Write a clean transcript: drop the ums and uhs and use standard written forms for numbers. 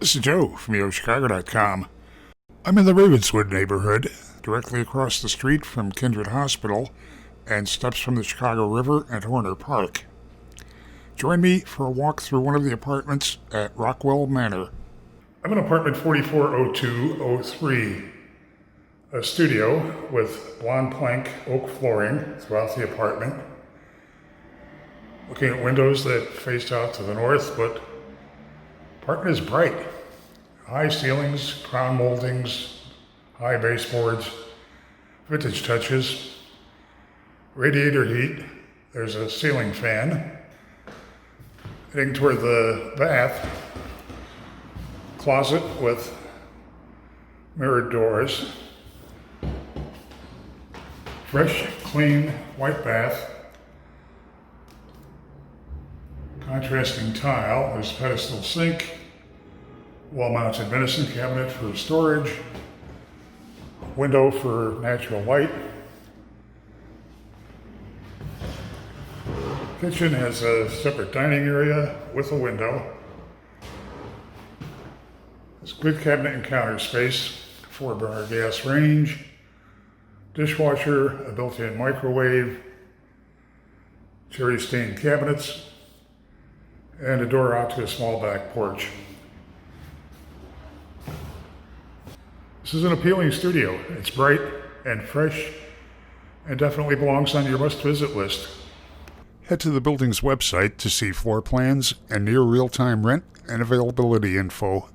This is Joe from YoChicago.com. I'm in the Ravenswood neighborhood, directly across the street from Kindred Hospital and steps from the Chicago River and Horner Park. Join me for a walk through one of the apartments at Rockwell Manor. I'm in apartment 440203, a studio with blonde plank oak flooring throughout the apartment. Looking at windows that faced out to the north, but the apartment is bright. High ceilings, crown moldings, high baseboards, vintage touches, radiator heat. There's a ceiling fan. Heading toward the bath, closet with mirrored doors. Fresh, clean, white bath. Contrasting tile. There's a pedestal sink. Wall-mounted medicine cabinet for storage. Window for natural light. Kitchen has a separate dining area with a window. There's good cabinet and counter space, 4-burner gas range, dishwasher, a built-in microwave, cherry-stained cabinets, and a door out to a small back porch. This is an appealing studio. It's bright and fresh and definitely belongs on your must-visit list. Head to the building's website to see floor plans and near real-time rent and availability info.